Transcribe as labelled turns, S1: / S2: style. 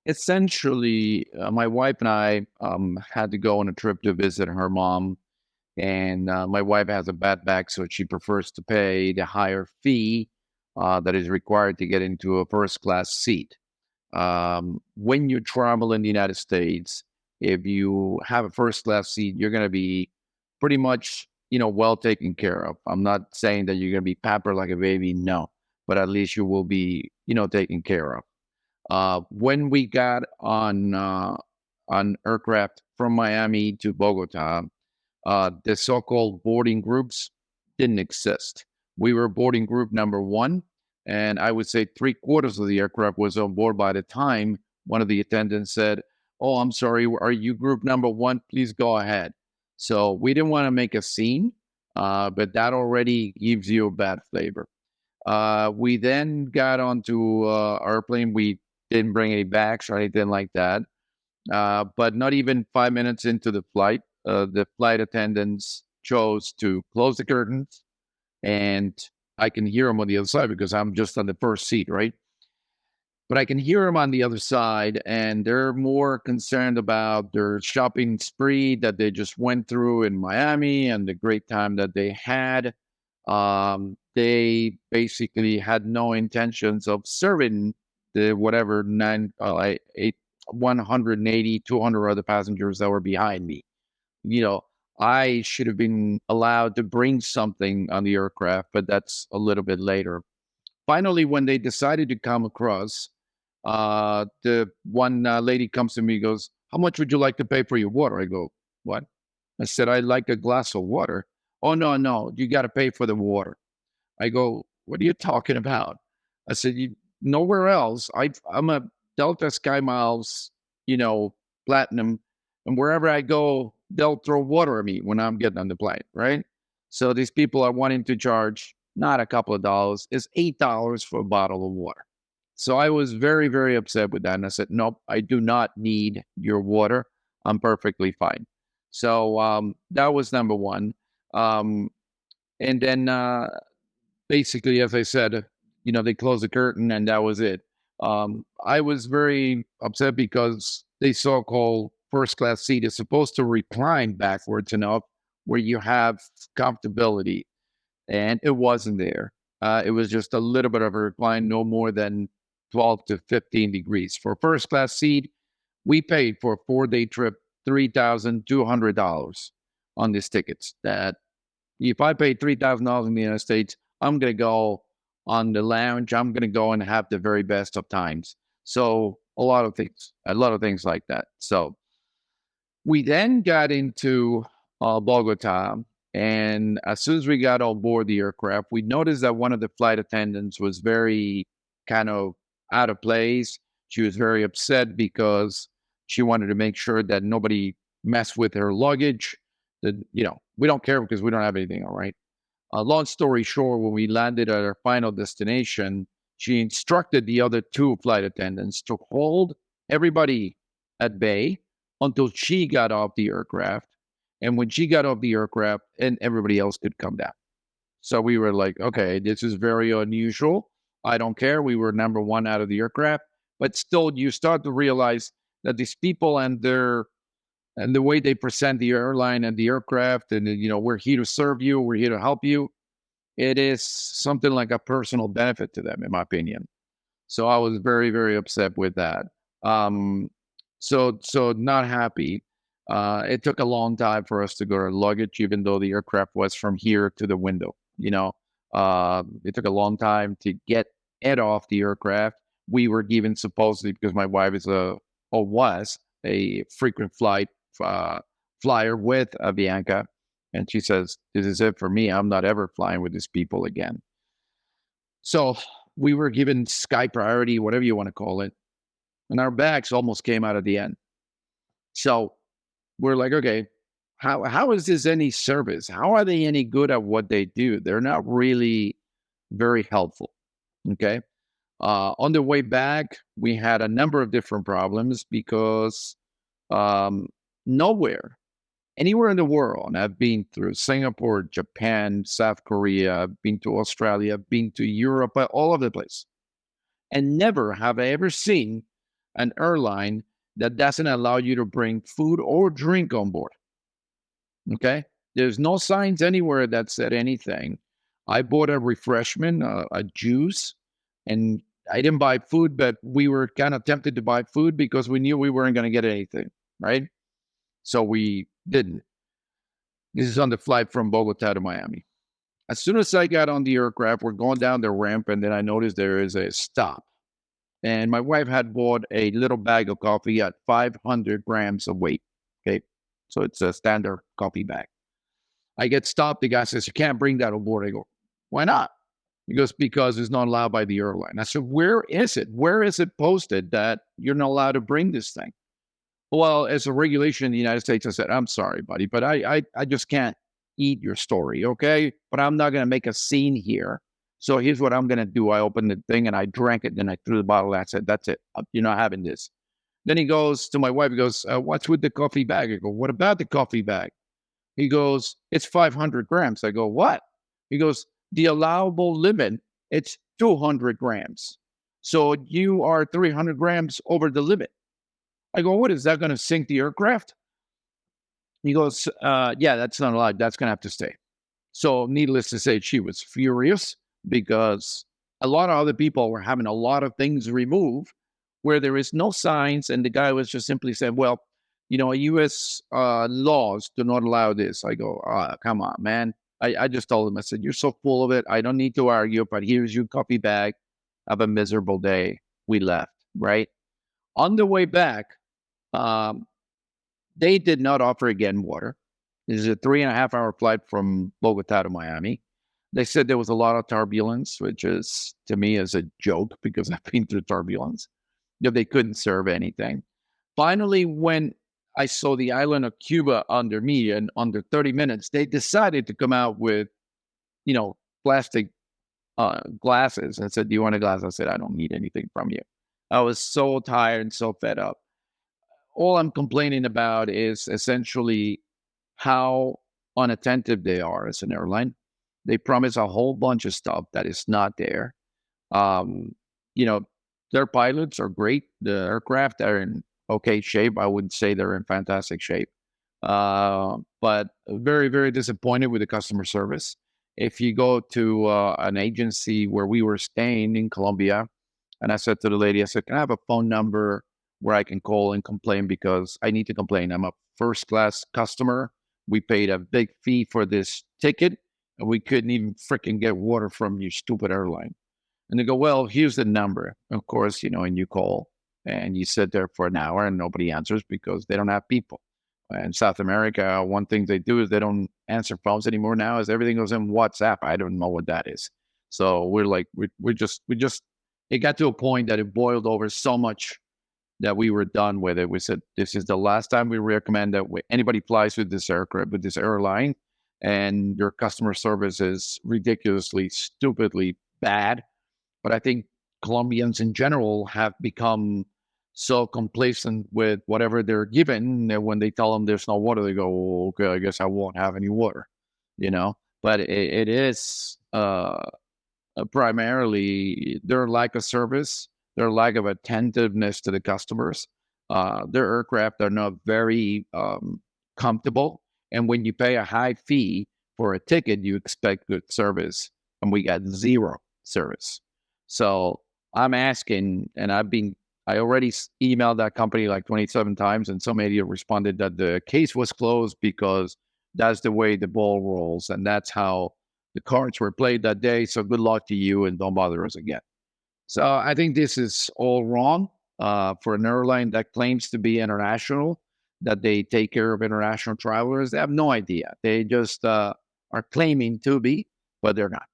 S1: Essentially, my wife and I had to go on a trip to visit her mom, and my wife has a bad back, so she prefers to pay the higher fee that is required to get into a first class seat. When you travel in the United States, if you have a first class seat, you're going to be pretty much, well taken care of. I'm not saying that you're going to be pampered like a baby, no, but at least you will be, taken care of. When we got on aircraft from Miami to Bogota, the so-called boarding groups didn't exist. We were boarding group number one, and I would say three-quarters of the aircraft was on board by the time one of the attendants said, "Oh, I'm sorry, are you group number one? Please go ahead." So we didn't want to make a scene, but that already gives you a bad flavor. We then got onto our plane. We didn't bring any bags or anything like that. But not even 5 minutes into the flight attendants chose to close the curtains, and I can hear them on the other side because I'm just on the first seat, right? But I can hear them on the other side, and they're more concerned about their shopping spree that they just went through in Miami and the great time that they had. They basically had no intentions of serving the whatever 180, 200 other passengers that were behind me. You know, I should have been allowed to bring something on the aircraft, but that's a little bit later. Finally, when they decided to come across, the one lady comes to me, goes, "How much would you like to pay for your water?" I go, "What?" I said, "I'd like a glass of water." "Oh, no, no, you got to pay for the water." I go, "What are you talking about?" I said, Nowhere else. I'm a Delta Sky Miles, you know, platinum, and wherever I go, they'll throw water at me when I'm getting on the plane, right? So these people are wanting to charge not a couple of dollars, it's $8 for a bottle of water. So I was very, very upset with that. And I said, "Nope, I do not need your water. I'm perfectly fine." So that was number one. Um, and then basically, as I said, they closed the curtain and that was it. I was very upset because the so-called first class seat is supposed to recline backwards enough where you have comfortability, and it wasn't there. It was just a little bit of a recline, no more than 12 to 15 degrees. For a first class seat, we paid for a 4-day trip $3,200 on these tickets. That if I pay $3,000 in the United States, I'm going to go on the lounge. I'm going to go and have the very best of times. So a lot of things like that. So we then got into Bogota, and as soon as we got on board the aircraft, we noticed that one of the flight attendants was very kind of out of place. She was very upset because she wanted to make sure that nobody messed with her luggage. That we don't care because we don't have anything. All right. Long story short, when we landed at our final destination, she instructed the other two flight attendants to hold everybody at bay until she got off the aircraft. And when she got off the aircraft, and everybody else could come down. So we were like, okay, this is very unusual. I don't care. We were number one out of the aircraft. But still, you start to realize that these people and the way they present the airline and the aircraft, and we're here to serve you, we're here to help you, it is something like a personal benefit to them, in my opinion. So I was very, very upset with that. um so not happy. It took a long time for us to go to luggage, even though the aircraft was from here to the window. It took a long time to get it off the aircraft. We were given, supposedly, because my wife is or was a frequent uh, flyer with Avianca, and she says, "This is it for me. I'm not ever flying with these people again." So we were given sky priority, whatever you want to call it, and our bags almost came out at the end. So we're like, okay, how is this any service? How are they any good at what they do? They're not really very helpful. Okay. On the way back, we had a number of different problems because um, nowhere, anywhere in the world, and I've been through Singapore, Japan, South Korea, I've been to Australia, I've been to Europe, all over the place, and never have I ever seen an airline that doesn't allow you to bring food or drink on board. Okay. There's no signs anywhere that said anything. I bought a refreshment, a juice, and I didn't buy food, but we were kind of tempted to buy food because we knew we weren't going to get anything, right? So we didn't. This is on the flight from Bogota to Miami. As soon as I got on the aircraft, we're going down the ramp, and then I noticed there is a stop. And my wife had bought a little bag of coffee at 500 grams of weight. Okay. So it's a standard coffee bag. I get stopped. The guy says, "You can't bring that aboard." I go, "Why not?" He goes, "Because it's not allowed by the airline." I said, "Where is it? Where is it posted that you're not allowed to bring this thing?" Well, as a regulation in the United States, I said, "I'm sorry, buddy, but I just can't eat your story, okay? But I'm not going to make a scene here. So here's what I'm going to do." I opened the thing and I drank it. Then I threw the bottle. I said, "That's it. You're not having this." Then he goes to my wife. He goes, "What's with the coffee bag?" I go, "What about the coffee bag?" He goes, "It's 500 grams. I go, "What?" He goes, "The allowable limit, it's 200 grams. So you are 300 grams over the limit." I go, "What is that going to sink the aircraft?" He goes, "Yeah, that's not allowed. That's going to have to stay." So needless to say, she was furious because a lot of other people were having a lot of things removed where there is no signs. And the guy was just simply saying, "Well, U.S. Laws do not allow this." I go, "Come on, man." I just told him, I said, "You're so full of it. I don't need to argue, but here's your coffee bag. Have a miserable day." We left, right? On the way back, um, they did not offer again water. This is a 3.5 hour flight from Bogota to Miami. They said there was a lot of turbulence, which is to me is a joke because I've been through turbulence. They couldn't serve anything. Finally, when I saw the island of Cuba under me, and under 30 minutes, they decided to come out with, plastic glasses. I said, "Do you want a glass?" I said, "I don't need anything from you." I was so tired and so fed up. All I'm complaining about is essentially how unattentive they are as an airline. They promise a whole bunch of stuff that is not there. Um, you know, their pilots are great. The aircraft are in okay shape. I wouldn't say they're in fantastic shape. But very, very disappointed with the customer service. If you go to an agency where we were staying in Colombia, and I said to the lady, I said, "Can I have a phone number where I can call and complain because I need to complain? I'm a first class customer. We paid a big fee for this ticket, and we couldn't even freaking get water from your stupid airline." And they go, "Well, here's the number." Of course, and you call and you sit there for an hour and nobody answers because they don't have people. In South America, one thing they do is they don't answer phones anymore now, is everything goes in WhatsApp. I don't know what that is. So we're like, we just, it got to a point that it boiled over so much that we were done with it. We said, "This is the last time we recommend that anybody flies with this aircraft, with this airline, and your customer service is ridiculously, stupidly bad." But I think Colombians in general have become so complacent with whatever they're given that when they tell them there's no water, they go, "Oh, okay, I guess I won't have any water," you know. But it is primarily their lack of service, their lack of attentiveness to the customers. Their aircraft are not very comfortable, and when you pay a high fee for a ticket, you expect good service, and we got zero service. So I'm asking, and I already emailed that company like 27 times, and some idiot responded that the case was closed because that's the way the ball rolls, and that's how the cards were played that day. So good luck to you, and don't bother us again. So I think this is all wrong for an airline that claims to be international, that they take care of international travelers. They have no idea. They just are claiming to be, but they're not.